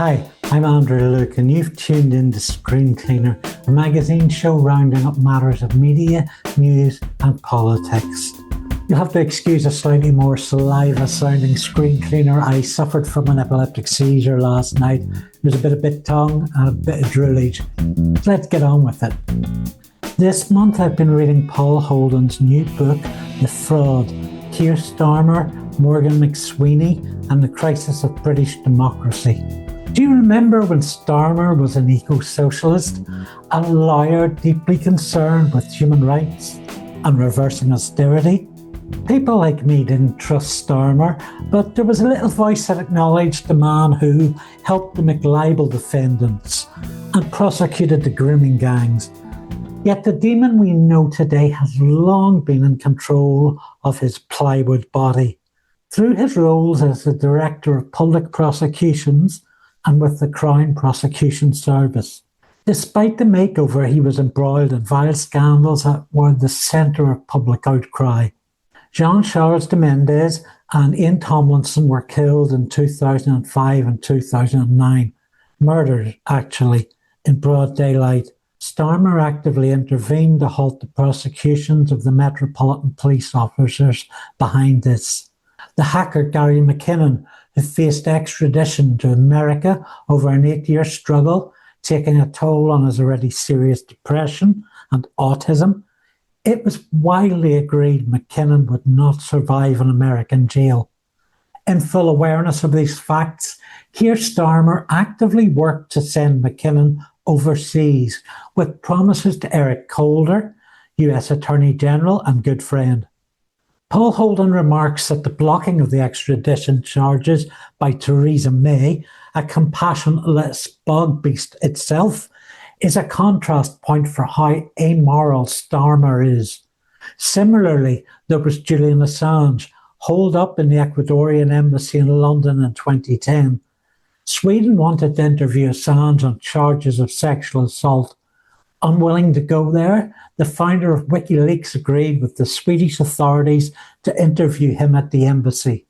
Hi, I'm Andree Luke and you've tuned in to Screencleaner, a magazine show rounding up matters of media, news and politics. You'll have to excuse a slightly more saliva-sounding screen cleaner. I suffered from an epileptic seizure last night. There's a bit of bit tongue and a bit of droolage. Let's get on with it. This month I've been reading Paul Holden's new book, The Fraud, Keir Starmer, Morgan McSweeney and the Crisis of British Democracy. Do you remember when Starmer was an eco-socialist, a lawyer deeply concerned with human rights and reversing austerity? People like me didn't trust Starmer, but there was a little voice that acknowledged the man who helped the McLibel defendants and prosecuted the grooming gangs. Yet the demon we know today has long been in control of his plywood body. Through his roles as the Director of Public Prosecutions and with the Crown Prosecution Service. Despite the makeover, he was embroiled in vile scandals that were the centre of public outcry. Jean-Charles de Mendes and Ian Tomlinson were killed in 2005 and 2009. Murdered, actually, in broad daylight. Starmer actively intervened to halt the prosecutions of the Metropolitan Police officers behind this. The hacker Gary McKinnon, who faced extradition to America over an 8-year struggle, taking a toll on his already serious depression and autism. It was widely agreed McKinnon would not survive an American jail. In full awareness of these facts, Keir Starmer actively worked to send McKinnon overseas with promises to Eric Holder, US Attorney General and good friend. Paul Holden remarks that the blocking of the extradition charges by Theresa May, a compassionless bog beast itself, is a contrast point for how amoral Starmer is. Similarly, there was Julian Assange, holed up in the Ecuadorian embassy in London in 2010. Sweden wanted to interview Assange on charges of sexual assault. Unwilling to go there, the founder of WikiLeaks agreed with the Swedish authorities to interview him at the embassy.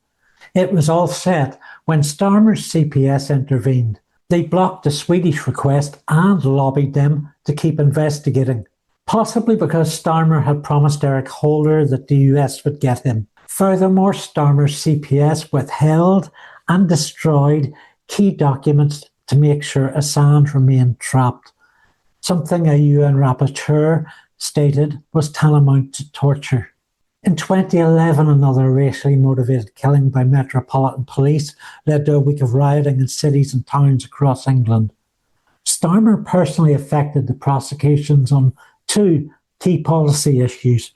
It was all set when Starmer's CPS intervened. They blocked the Swedish request and lobbied them to keep investigating, possibly because Starmer had promised Eric Holder that the US would get him. Furthermore, Starmer's CPS withheld and destroyed key documents to make sure Assange remained trapped, something a UN rapporteur stated was tantamount to torture. In 2011, another racially motivated killing by Metropolitan Police led to a week of rioting in cities and towns across England. Starmer personally affected the prosecutions on 2 key policy issues.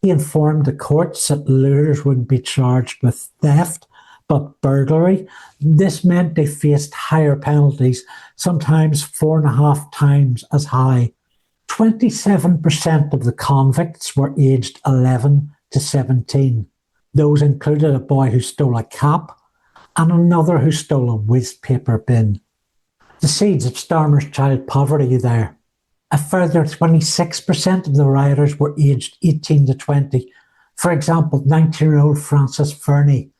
He informed the courts that looters wouldn't be charged with theft, but burglary. This meant they faced higher penalties, sometimes 4.5 times as high. 27% of the convicts were aged 11 to 17. Those included a boy who stole a cap and another who stole a waste paper bin. The seeds of Starmer's child poverty there. A further 26% of the rioters were aged 18 to 20. For example, 19-year-old Francis Fernie.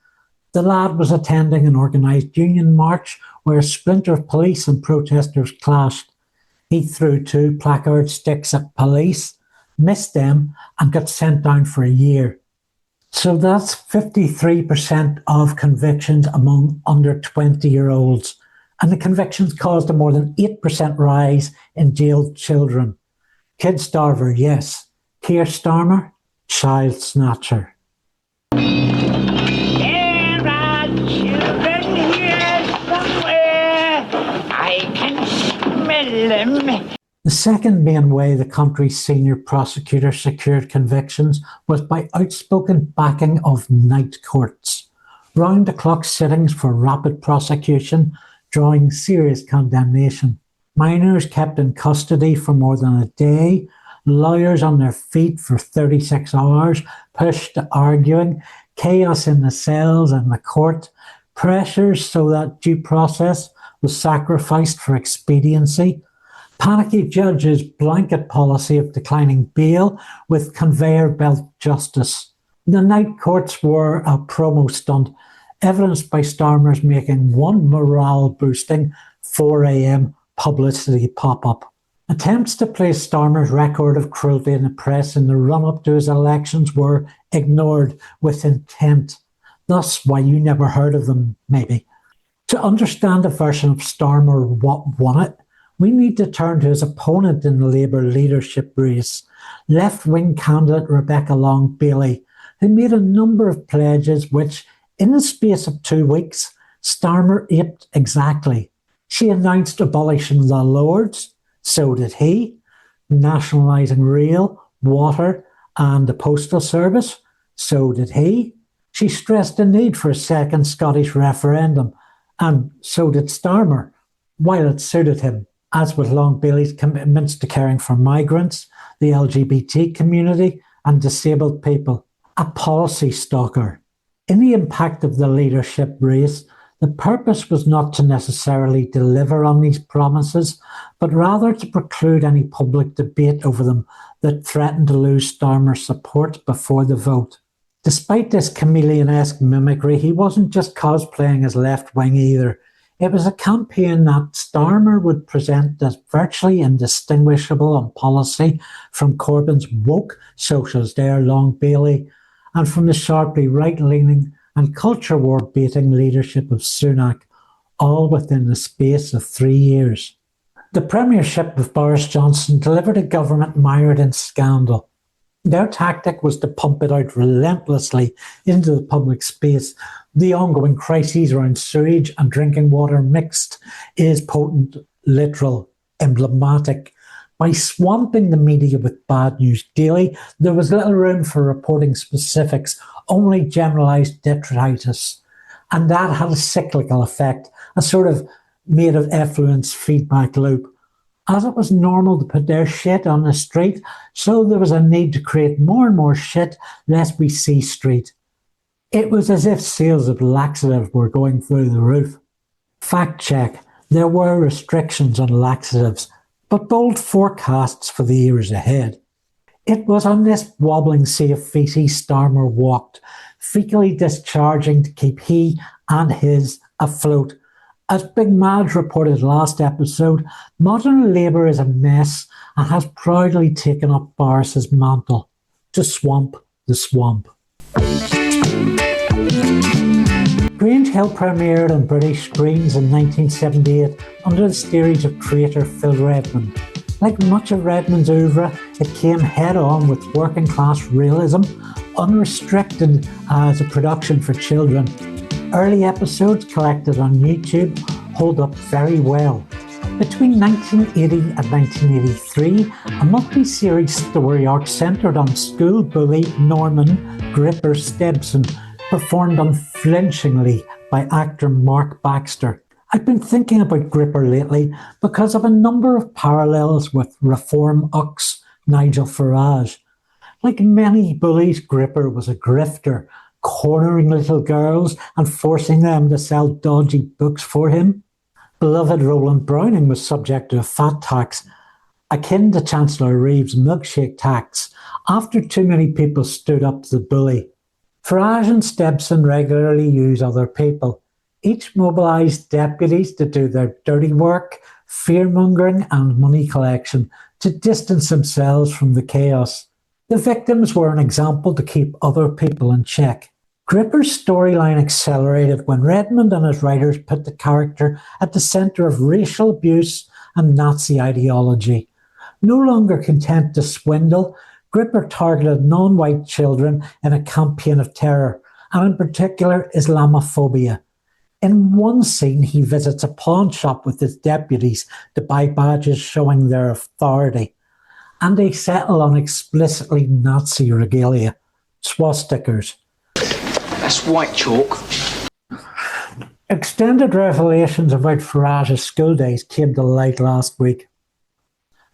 The lad was attending an organised union march where a splinter of police and protesters clashed. He threw 2 placard sticks at police, missed them, and got sent down for a year. So that's 53% of convictions among under 20-year-olds. And the convictions caused a more than 8% rise in jailed children. Kid starver, yes. Keir Starmer, child snatcher. There are children here somewhere. I can smell them. The second main way the country's senior prosecutor secured convictions was by outspoken backing of night courts. Round-the-clock sittings for rapid prosecution, drawing serious condemnation. Minors kept in custody for more than a day, lawyers on their feet for 36 hours, pushed to arguing, chaos in the cells and the court, pressures so that due process was sacrificed for expediency, panicky judges' blanket policy of declining bail with conveyor belt justice. The night courts were a promo stunt. evidenced by Starmer's making one morale-boosting 4 a.m. publicity pop-up. Attempts to place Starmer's record of cruelty in the press in the run-up to his elections were ignored with intent. Thus why you never heard of them, maybe. To understand a version of Starmer what won it, we need to turn to his opponent in the Labour leadership race, left-wing candidate Rebecca Long-Bailey, who made a number of pledges which, in the space of 2 weeks, Starmer aped exactly. She announced abolishing the Lords, so did he, nationalising rail, water and the postal service, so did he. She stressed the need for a second Scottish referendum, and so did Starmer, while it suited him, as with Long-Bailey's commitments to caring for migrants, the LGBT community and disabled people, a policy stalker. In the impact of the leadership race, the purpose was not to necessarily deliver on these promises, but rather to preclude any public debate over them that threatened to lose Starmer's support before the vote. Despite this chameleon-esque mimicry, he wasn't just cosplaying as left-wing either. It was a campaign that Starmer would present as virtually indistinguishable on policy from Corbyn's woke socialist heir Long-Bailey and from the sharply right-leaning and culture war-baiting leadership of Sunak, all within the space of 3 years. The premiership of Boris Johnson delivered a government mired in scandal. Their tactic was to pump it out relentlessly into the public space. The ongoing crises around sewage and drinking water mixed is potent, literal, emblematic. By swamping the media with bad news daily, there was little room for reporting specifics, only generalised detritus. And that had a cyclical effect, a sort of made of effluence feedback loop. As it was normal to put their shit on the street, so there was a need to create more and more shit lest we see street. It was as if sales of laxative were going through the roof. Fact check, there were restrictions on laxatives, but bold forecasts for the years ahead. It was on this wobbling sea of feces Starmer walked, fecally discharging to keep he and his afloat. As Big Madge reported last episode, modern Labour is a mess and has proudly taken up Boris's mantle to swamp the swamp. Grange Hill premiered on British screens in 1978 under the steerage of traitor Phil Redmond. Like much of Redmond's oeuvre, it came head-on with working-class realism, unrestricted as a production for children. Early episodes collected on YouTube hold up very well. Between 1980 and 1983, a multi-series story arc centred on school bully Norman Gripper Stebson, performed unflinchingly by actor Mark Baxter. I've been thinking about Gripper lately because of a number of parallels with Reform Ux Nigel Farage. Like many bullies, Gripper was a grifter, cornering little girls and forcing them to sell dodgy books for him. Beloved Roland Browning was subject to a fat tax, akin to Chancellor Reeve's milkshake tax, after too many people stood up to the bully. Farage and Stebson regularly use other people. Each mobilised deputies to do their dirty work, fear-mongering and money collection, to distance themselves from the chaos. The victims were an example to keep other people in check. Gripper's storyline accelerated when Redmond and his writers put the character at the centre of racial abuse and Nazi ideology. No longer content to swindle, Gripper targeted non-white children in a campaign of terror, and in particular Islamophobia. In one scene, he visits a pawn shop with his deputies to buy badges showing their authority, and they settle on explicitly Nazi regalia, swastikas. That's white chalk. Extended revelations about Farage's school days came to light last week.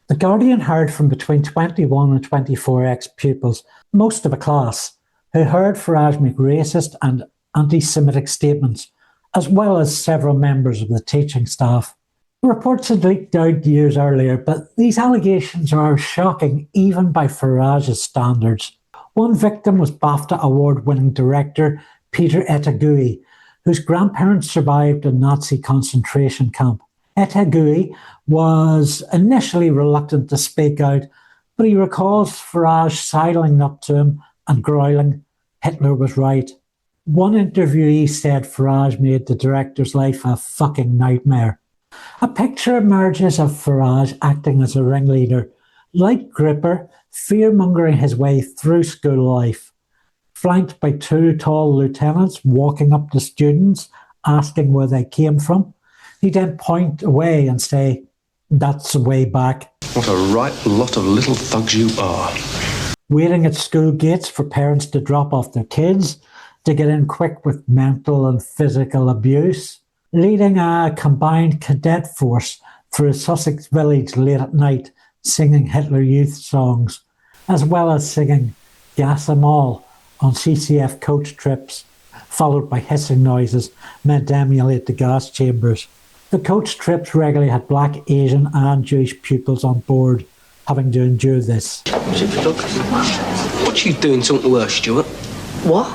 The Guardian heard from between 21 and 24 ex-pupils, most of a class, who heard Farage make racist and anti-Semitic statements, as well as several members of the teaching staff. Reports had leaked out years earlier, but these allegations are shocking even by Farage's standards. One victim was BAFTA award-winning director Peter Etagui, whose grandparents survived a Nazi concentration camp. Etagui was initially reluctant to speak out, but he recalls Farage sidling up to him and growling, "Hitler was right." One interviewee said Farage made the director's life a fucking nightmare. A picture emerges of Farage acting as a ringleader, like Gripper, fear-mongering his way through school life, flanked by two tall lieutenants walking up to students, asking where they came from. He'd then point away and say, "That's the way back." What a right lot of little thugs you are. Waiting at school gates for parents to drop off their kids, to get in quick with mental and physical abuse, leading a combined cadet force through a Sussex village late at night, singing Hitler Youth songs, as well as singing "Gas 'Em All" on CCF coach trips, followed by hissing noises meant to emulate the gas chambers. The coach trips regularly had black, Asian and Jewish pupils on board, having to endure this. What you doing talking to her, Stuart? What?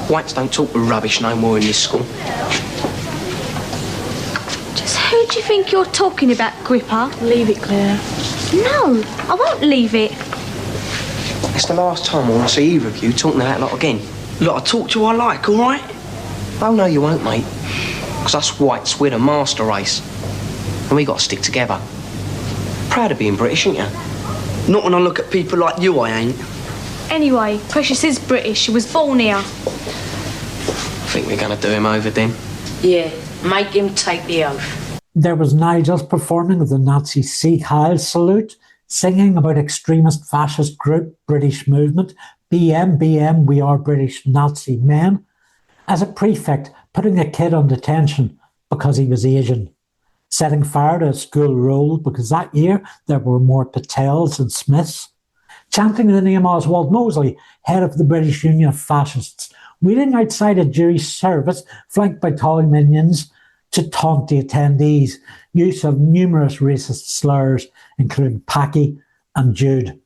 Whites don't talk rubbish no more in this school. Just who do you think you're talking about, Gripper? Leave it, Claire. No, I won't leave it. It's the last time I want to see either of you talking to that lot again. Look, I talk to you I like, all right? Oh, no, you won't, mate. Because us whites, we're the master race. And we got to stick together. Proud of being British, ain't you? Not when I look at people like you, I ain't. Anyway, Precious is British. She was born here. Think we're going to do him over then? Yeah, make him take the oath. There was Nigel's performing of the Nazi Sieg Heil salute, singing about extremist fascist group British movement, BM, BM, we are British Nazi men, as a prefect putting a kid on detention because he was Asian, setting fire to a school roll because that year there were more Patels than Smiths, chanting the name Oswald Mosley, head of the British Union of Fascists, waiting outside a Jewish service flanked by Tory minions to taunt the attendees, use of numerous racist slurs, including Packy and Jude.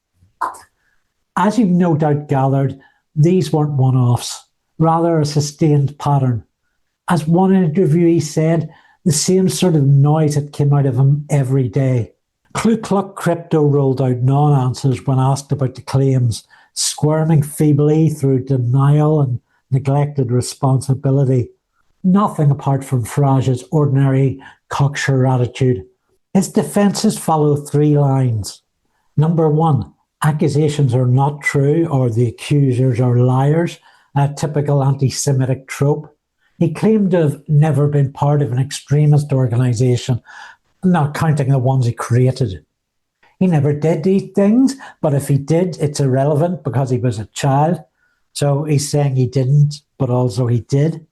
As you've no doubt gathered, these weren't one-offs, rather a sustained pattern. As one interviewee said, the same sort of noise that came out of him every day. Ku Klux Crypto rolled out non-answers when asked about the claims, squirming feebly through denial and neglected responsibility. Nothing apart from Farage's ordinary cocksure attitude. His defences follow three lines. Number one, accusations are not true or the accusers are liars, a typical anti-Semitic trope. He claimed to have never been part of an extremist organisation, not counting the ones he created. He never did these things, but if he did, it's irrelevant because he was a child. So he's saying he didn't, but also he did.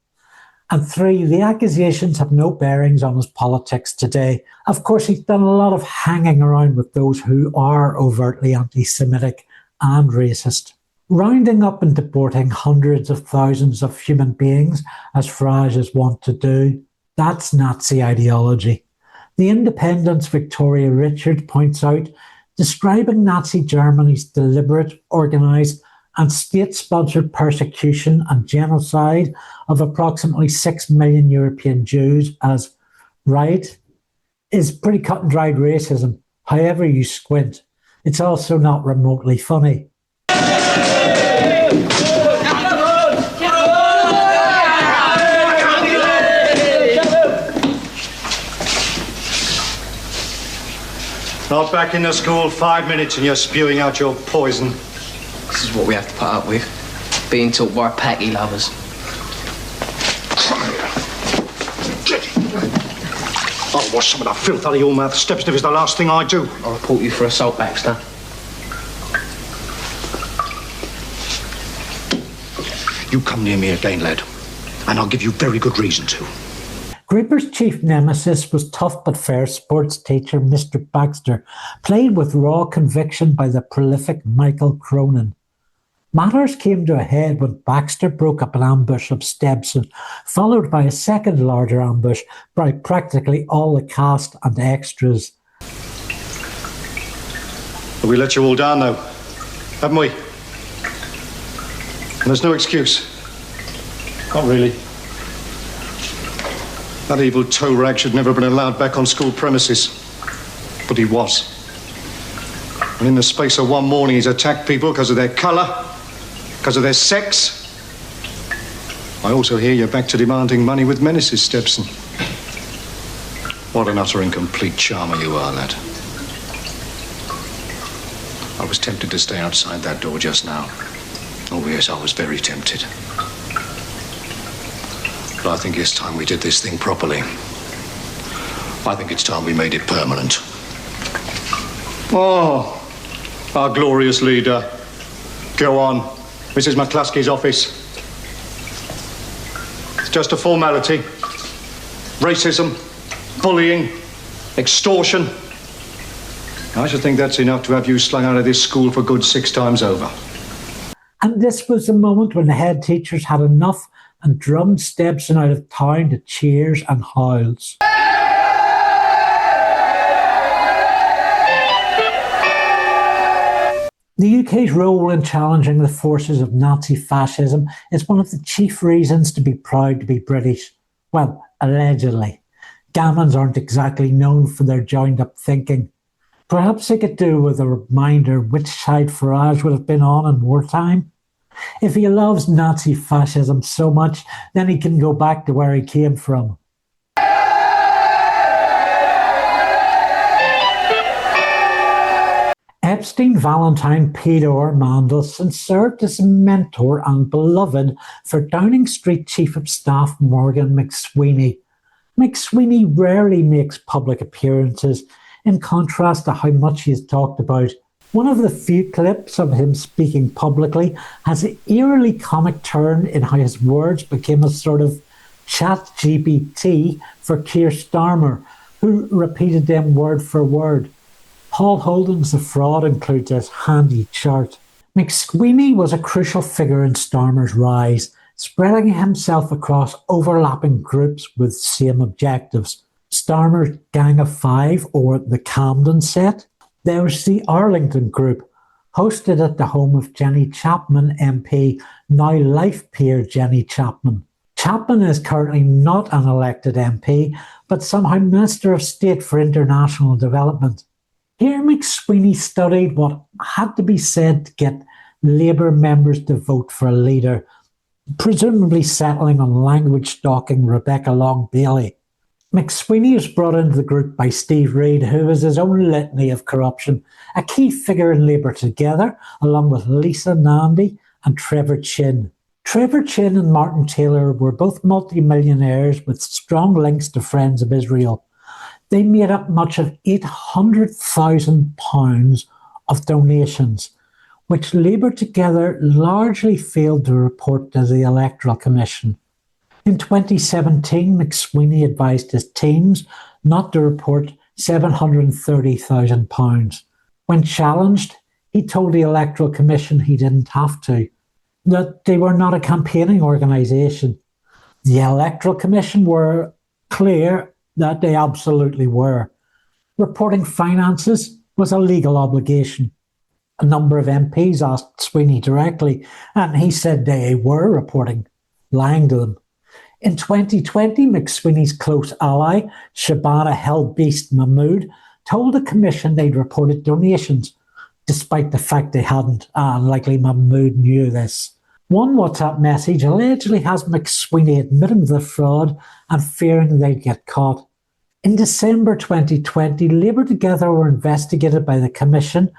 And three, the accusations have no bearings on his politics today. Of course, he's done a lot of hanging around with those who are overtly anti-Semitic and racist. Rounding up and deporting hundreds of thousands of human beings, as Farage is wont to do, that's Nazi ideology. The Independent's Victoria Richard points out, describing Nazi Germany's deliberate, organised and state-sponsored persecution and genocide of approximately 6 million European Jews as right is pretty cut-and-dried racism, however you squint. It's also not remotely funny. Not back in the school 5 minutes and you're spewing out your poison. This is what we have to put up with. Being taught by packy lovers. I'll wash some of the filth out of your mouth, Stebson, if it's the last thing I do. I'll report you for assault, Baxter. You come near me again, lad, and I'll give you very good reason to. Gripper's chief nemesis was tough but fair sports teacher Mr. Baxter, played with raw conviction by the prolific Michael Cronin. Matters came to a head when Baxter broke up an ambush of Stebson, followed by a second larger ambush by practically all the cast and extras. We let you all down, though, haven't we? And there's no excuse. Not really. That evil toe rag should never have been allowed back on school premises. But he was. And in the space of one morning, he's attacked people because of their colour, because of their sex. I also hear you're back to demanding money with menaces, Stebson. What an utter and complete charmer you are, lad. I was tempted to stay outside that door just now. Oh, yes, I was very tempted. But I think it's time we did this thing properly. I think it's time we made it permanent. Oh, our glorious leader. Go on. Mrs. McCluskey's office. It's just a formality. Racism, bullying, extortion. I should think that's enough to have you slung out of this school for good 6 times over. And this was the moment when the head teachers had enough and drummed Stebson out of town to cheers and howls. The UK's role in challenging the forces of Nazi fascism is one of the chief reasons to be proud to be British. Well, allegedly. Gammons aren't exactly known for their joined-up thinking. Perhaps they could do with a reminder which side Farage would have been on in wartime. If he loves Nazi fascism so much, then he can go back to where he came from. Epstein Valentine Peter Mandelson served as a mentor and beloved for Downing Street Chief of Staff Morgan McSweeney. McSweeney rarely makes public appearances, in contrast to how much he is talked about. One of the few clips of him speaking publicly has an eerily comic turn in how his words became a sort of chat GPT for Keir Starmer, who repeated them word for word. Paul Holden's The Fraud includes this handy chart. McSweeney was a crucial figure in Starmer's rise, spreading himself across overlapping groups with same objectives. Starmer's Gang of Five, or the Camden set. There was the Arlington Group, hosted at the home of Jenny Chapman MP, now life peer Jenny Chapman. Chapman is currently not an elected MP, but somehow Minister of State for International Development. Here McSweeney studied what had to be said to get Labour members to vote for a leader, presumably settling on language-stalking Rebecca Long-Bailey. McSweeney was brought into the group by Steve Reid, who was his own litany of corruption, a key figure in Labour Together, along with Lisa Nandy and Trevor Chin. Trevor Chin and Martin Taylor were both multi-millionaires with strong links to Friends of Israel. They made up much of £800,000 of donations, which Labour Together largely failed to report to the Electoral Commission. In 2017, McSweeney advised his teams not to report £730,000. When challenged, he told the Electoral Commission he didn't have to, that they were not a campaigning organisation. The Electoral Commission were clear that they absolutely were. Reporting finances was a legal obligation. A number of MPs asked Sweeney directly, and he said they were reporting, lying to them. In 2020, McSweeney's close ally, Shabana Hellbeast Mahmood, told the Commission they'd reported donations, despite the fact they hadn't, and likely Mahmood knew this. One WhatsApp message allegedly has McSweeney admitting the fraud and fearing they'd get caught. In December 2020, Labour Together were investigated by the Commission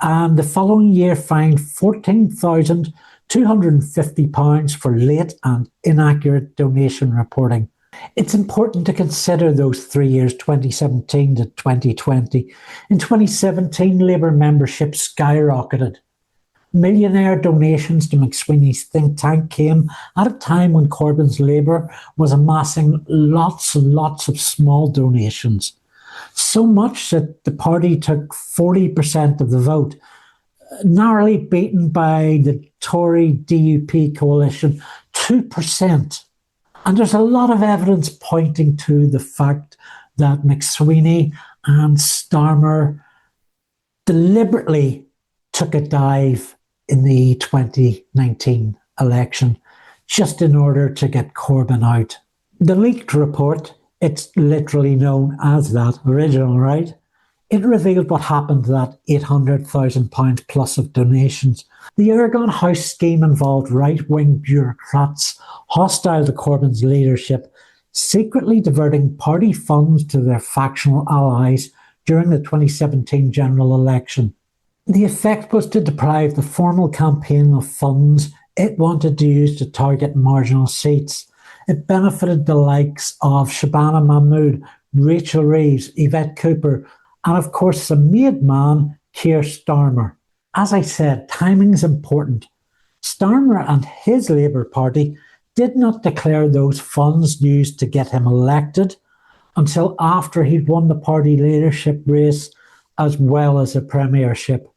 and the following year fined £14,250 for late and inaccurate donation reporting. It's important to consider those 3 years, 2017 to 2020. In 2017, Labour membership skyrocketed. Millionaire donations to McSweeney's think tank came at a time when Corbyn's Labour was amassing lots and lots of small donations. So much that the party took 40% of the vote, narrowly beaten by the Tory DUP coalition, 2%. And there's a lot of evidence pointing to the fact that McSweeney and Starmer deliberately took a dive in the 2019 election, just in order to get Corbyn out. The leaked report It's literally known as that, original, right? It revealed what happened to that £800,000 plus of donations. The Aragon House scheme involved right-wing bureaucrats hostile to Corbyn's leadership, secretly diverting party funds to their factional allies during the 2017 general election. The effect was to deprive the formal campaign of funds it wanted to use to target marginal seats. It benefited the likes of Shabana Mahmood, Rachel Reeves, Yvette Cooper, and of course the made man, Keir Starmer. As I said, timing is important. Starmer and his Labour Party did not declare those funds used to get him elected until after he'd won the party leadership race as well as the premiership.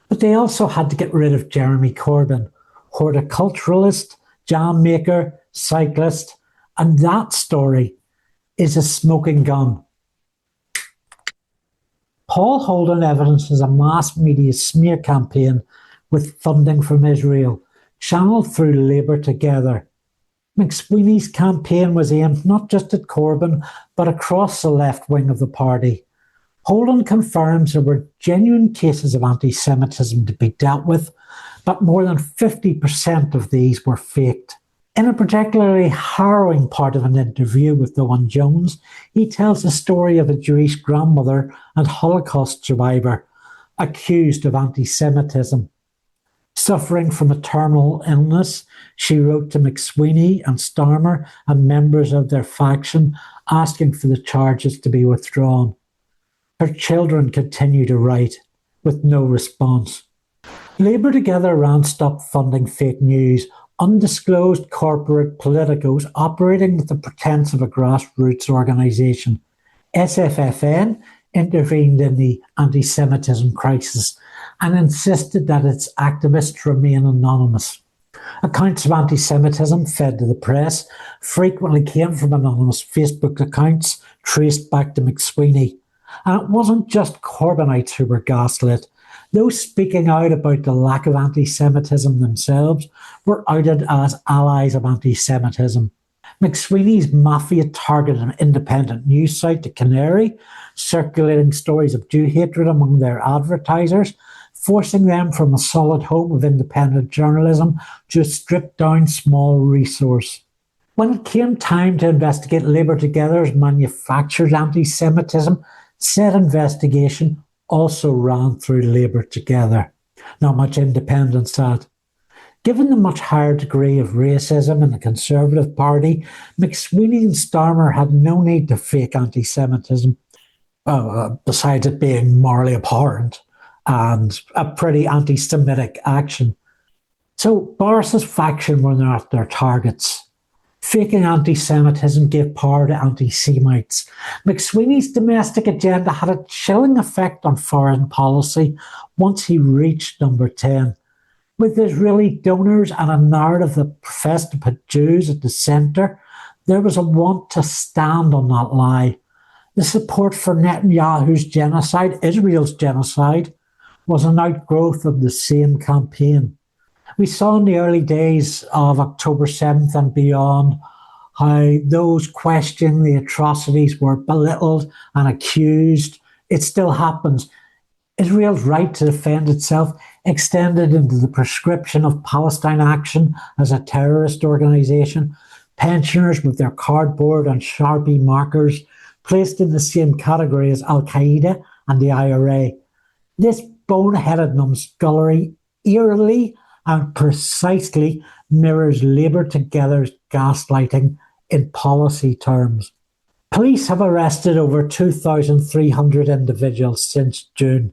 But they also had to get rid of Jeremy Corbyn, horticulturalist, jam maker, cyclist, and that story is a smoking gun. Paul Holden evidences a mass media smear campaign with funding from Israel, channeled through Labour Together. McSweeney's campaign was aimed not just at Corbyn, but across the left wing of the party. Holden confirms there were genuine cases of anti-Semitism to be dealt with, but more than 50% of these were faked. In a particularly harrowing part of an interview with Owen Jones, he tells the story of a Jewish grandmother and Holocaust survivor accused of anti-Semitism. Suffering from a terminal illness, she wrote to McSweeney and Starmer and members of their faction asking for the charges to be withdrawn. Her children continue to write, with no response. Labour Together ran Stop Funding Fake News, undisclosed corporate politicos operating with the pretense of a grassroots organisation. SFFN intervened in the anti-Semitism crisis and insisted that its activists remain anonymous. Accounts of anti-Semitism fed to the press frequently came from anonymous Facebook accounts traced back to McSweeney. And it wasn't just Corbynites who were gaslit. Those speaking out about the lack of anti-Semitism themselves were outed as allies of anti-Semitism. McSweeney's mafia targeted an independent news site, The Canary, circulating stories of Jew hatred among their advertisers, forcing them from a solid home of independent journalism to a stripped-down small resource. When it came time to investigate Labour Together's manufactured anti-Semitism, said investigation also ran through Labour Together. Not much independence that. Given the much higher degree of racism in the Conservative Party, McSweeney and Starmer had no need to fake anti-Semitism, besides it being morally abhorrent and a pretty anti-Semitic action. So Boris's faction were not their targets. Faking anti-Semitism gave power to anti-Semites. McSweeney's domestic agenda had a chilling effect on foreign policy once he reached number 10. With Israeli donors and a narrative that professed to put Jews at the centre, there was a want to stand on that lie. The support for Netanyahu's genocide, Israel's genocide, was an outgrowth of the same campaign. We saw in the early days of October 7th and beyond how those questioning the atrocities were belittled and accused. It still happens. Israel's right to defend itself extended into the prescription of Palestine Action as a terrorist organisation, pensioners with their cardboard and Sharpie markers placed in the same category as Al-Qaeda and the IRA. This boneheaded numbskullery eerily and precisely mirrors Labour Together's gaslighting in policy terms. Police have arrested over 2,300 individuals since June.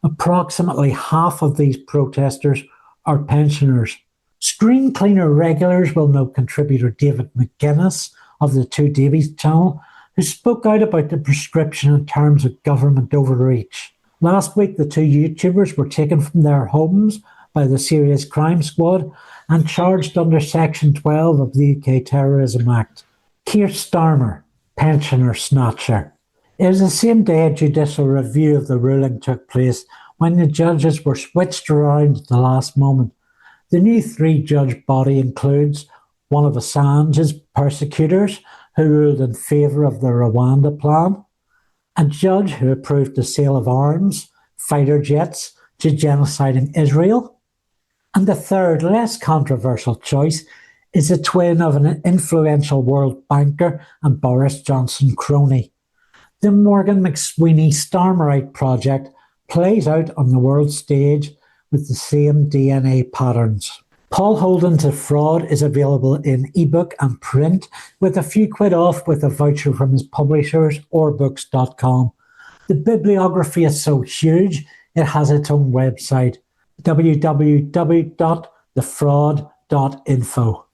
Approximately half of these protesters are pensioners. Screencleaner regulars will know contributor David McGuinness of the Two Davies channel, who spoke out about the prescription in terms of government overreach. Last week, the two YouTubers were taken from their homes by the Serious Crime Squad and charged under Section 12 of the UK Terrorism Act. Keir Starmer, pensioner snatcher. It was the same day a judicial review of the ruling took place when the judges were switched around at the last moment. The new three-judge body includes one of Assange's persecutors, who ruled in favour of the Rwanda plan, a judge who approved the sale of arms, fighter jets, to genociding Israel, and the third, less controversial choice is a twin of an influential world banker and Boris Johnson crony. The Morgan McSweeney Starmerite project plays out on the world stage with the same DNA patterns. Paul Holden's The Fraud is available in ebook and print, with a few quid off with a voucher from his publishers or books.com. The bibliography is so huge, it has its own website, www.thefraud.info.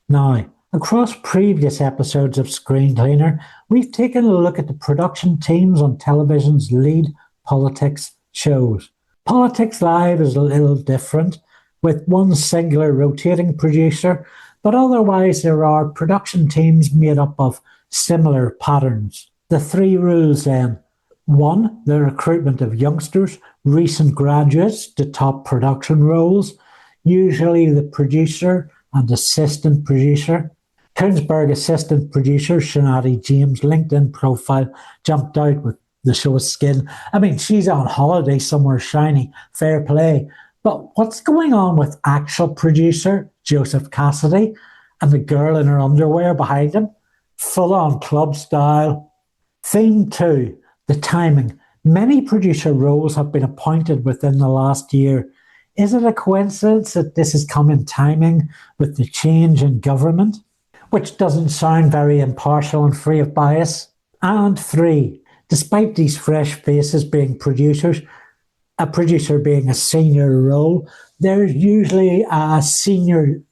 Now, across previous episodes of Screencleaner, we've taken a look at the production teams on television's lead politics shows. Politics Live is a little different, with one singular rotating producer, but otherwise there are production teams made up of similar patterns. The three rules then. 1. The recruitment of youngsters, recent graduates to top production roles, usually the producer and assistant producer. Koonsberg assistant producer Shanati James' LinkedIn profile jumped out with the show's skin. I mean, she's on holiday somewhere shiny, fair play. But what's going on with actual producer Joseph Cassidy and the girl in her underwear behind him? Full on club style. Theme 2, the timing. Many producer roles have been appointed within the last year. Is it a coincidence that this has come in timing with the change in government? Which doesn't sound very impartial and free of bias. And 3, despite these fresh faces being producers, a producer being a senior role, there's usually a senior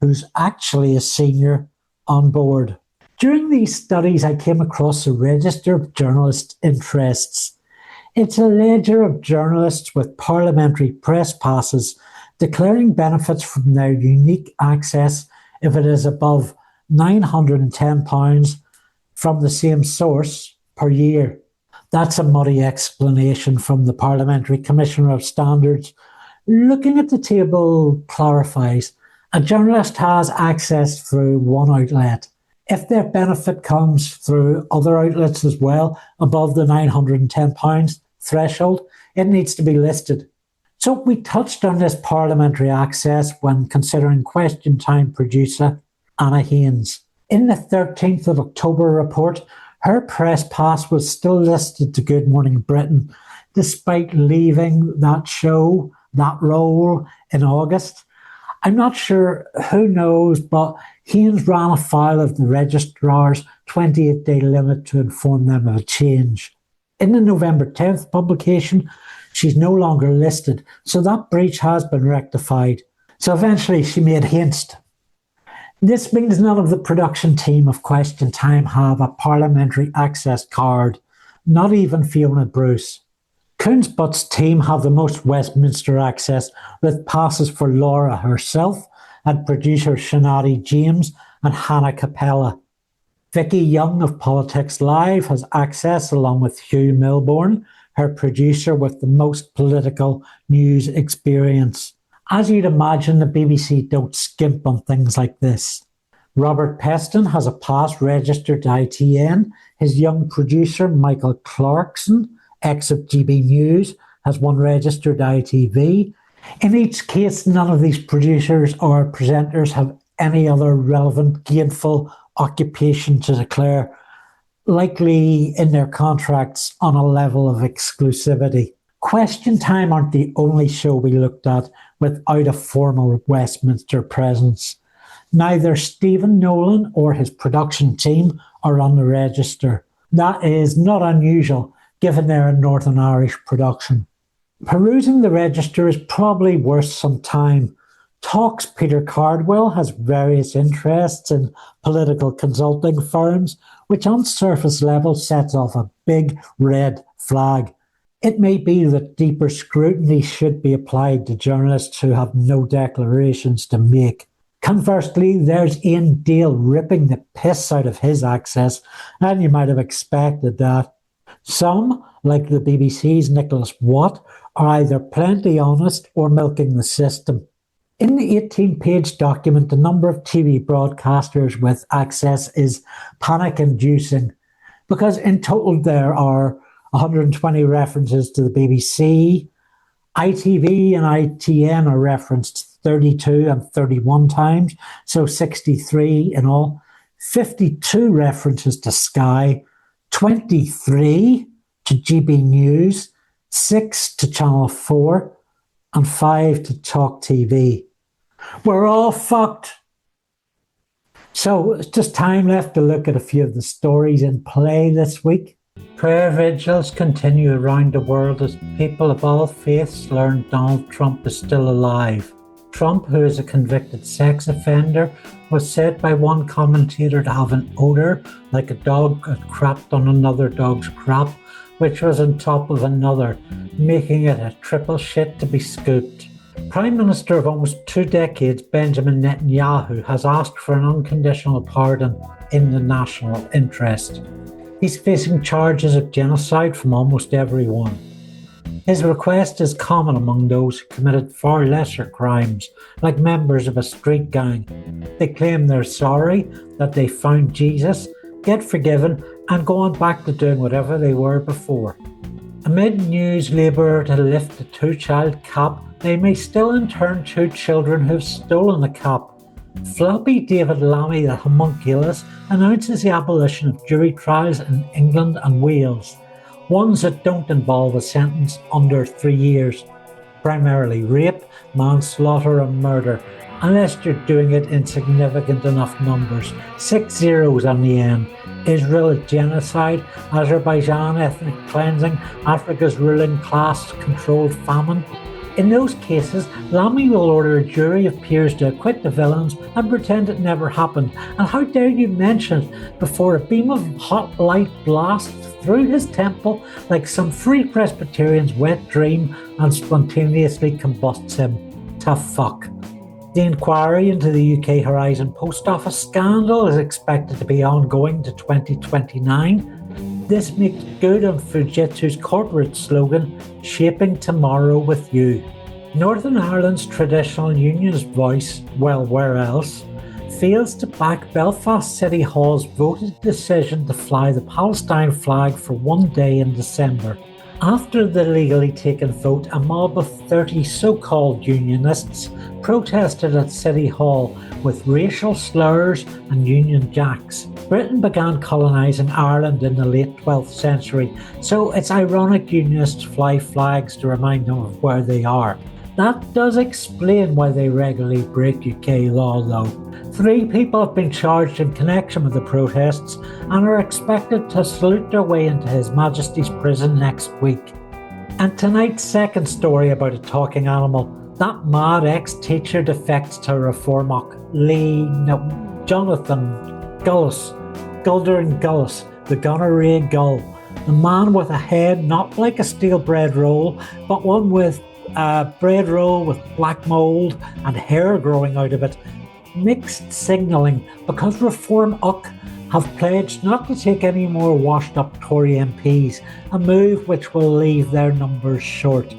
who's actually a senior on board. During these studies, I came across the Register of Journalists' Interests. It's a ledger of journalists with parliamentary press passes declaring benefits from their unique access if it is above £910 from the same source per year. That's a muddy explanation from the Parliamentary Commissioner of Standards. Looking at the table clarifies, a journalist has access through one outlet. If their benefit comes through other outlets as well, above the £910 threshold, it needs to be listed. So we touched on this parliamentary access when considering Question Time producer Anna Haynes. In the 13th of October report, her press pass was still listed to Good Morning Britain, despite leaving that show, that role, in August. I'm not sure, who knows, but Haynes ran afoul of the registrar's 28-day limit to inform them of a change. In the November 10th publication, she's no longer listed, so that breach has been rectified. So eventually she made haste. This means none of the production team of Question Time have a parliamentary access card, not even Fiona Bruce. Koonsbutt's team have the most Westminster access, with passes for Laura herself and producer Shanati James and Hannah Capella. Vicky Young of Politics Live has access along with Hugh Milbourne, her producer with the most political news experience. As you'd imagine, the BBC don't skimp on things like this. Robert Peston has a pass registered to ITN. His young producer, Michael Clarkson, ex of GB News, has one registered to ITV. In each case, none of these producers or presenters have any other relevant gainful occupation to declare, likely in their contracts on a level of exclusivity. Question Time aren't the only show we looked at without a formal Westminster presence. Neither Stephen Nolan or his production team are on the register. That is not unusual, given they're a Northern Irish production. Perusing the register is probably worth some time. Talks Peter Cardwell has various interests in political consulting firms, which on surface level sets off a big red flag. It may be that deeper scrutiny should be applied to journalists who have no declarations to make. Conversely, there's Ian Dale ripping the piss out of his access, and you might have expected that. Some, like the BBC's Nicholas Watt, are either plenty honest or milking the system. In the 18-page document, the number of TV broadcasters with access is panic-inducing because in total there are 120 references to the BBC. ITV and ITN are referenced 32 and 31 times, so 63 in all. 52 references to Sky, 23 to GB News, 6 to Channel 4, and 5 to Talk TV. We're all fucked. So it's just time left to look at a few of the stories in play this week. Prayer vigils continue around the world as people of all faiths learn Donald Trump is still alive. Trump, who is a convicted sex offender, was said by one commentator to have an odour like a dog had crapped on another dog's crap, which was on top of another, making it a triple shit to be scooped. Prime Minister of almost 2 decades, Benjamin Netanyahu, has asked for an unconditional pardon in the national interest. He's facing charges of genocide from almost everyone. His request is common among those who committed far lesser crimes, like members of a street gang. They claim they're sorry, that they found Jesus, get forgiven, and go on back to doing whatever they were before. Amid news Labour to lift the 2-child cap, they may still intern 2 children who've stolen the cap. Floppy David Lammy, the homunculus, announces the abolition of jury trials in England and Wales, ones that don't involve a sentence under 3 years, primarily rape, manslaughter and murder, unless you're doing it in significant enough numbers. 6 zeros on the end. Israel genocide, Azerbaijan ethnic cleansing, Africa's ruling class controlled famine. In those cases, Lammy will order a jury of peers to acquit the villains and pretend it never happened. And how dare you mention it before a beam of hot light blasts through his temple like some Free Presbyterian's wet dream and spontaneously combusts him. Tough fuck. The inquiry into the UK Horizon Post Office scandal is expected to be ongoing to 2029. This makes good on Fujitsu's corporate slogan, "Shaping Tomorrow with You." Northern Ireland's traditional unionist voice, well, where else, fails to back Belfast City Hall's voted decision to fly the Palestine flag for 1 day in December. After the legally taken vote, a mob of 30 so-called unionists protested at City Hall with racial slurs and Union Jacks. Britain began colonising Ireland in the late 12th century, so it's ironic unionists fly flags to remind them of where they are. That does explain why they regularly break UK law, though. 3 people have been charged in connection with the protests and are expected to salute their way into His Majesty's prison next week. And tonight's second story about a talking animal. That mad ex-teacher defects to Reformach. Jonathan Gullis, Guldern Gullis, the gonorrhea gull. The man with a head not like a steel bread roll, but one with a bread roll with black mould and hair growing out of it. Mixed signalling because Reform UC have pledged not to take any more washed up Tory MPs, a move which will leave their numbers short.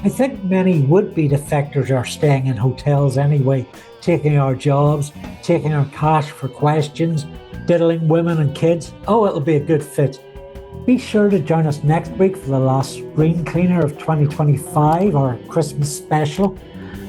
I think many would-be defectors are staying in hotels anyway, taking our jobs, taking our cash for questions, diddling women and kids. Oh, it'll be a good fit. Be sure to join us next week for the last Screencleaner of 2025, our Christmas special.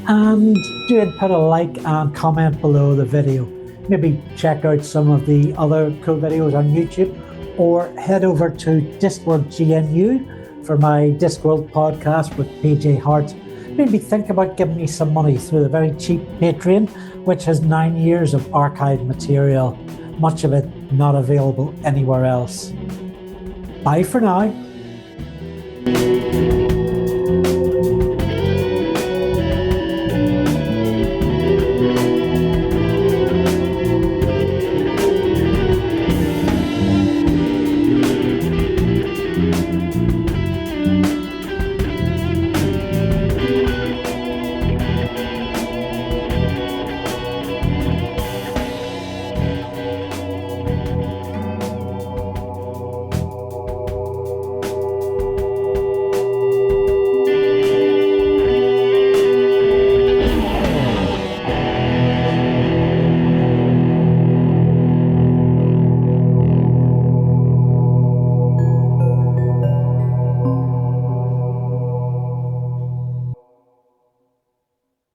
And do put a like and comment below the video. Maybe check out some of the other cool videos on YouTube, or head over to Discworld GNU for my Discworld podcast with PJ Hart. Maybe think about giving me some money through the very cheap Patreon, which has 9 years of archived material, much of it not available anywhere else. Bye for now.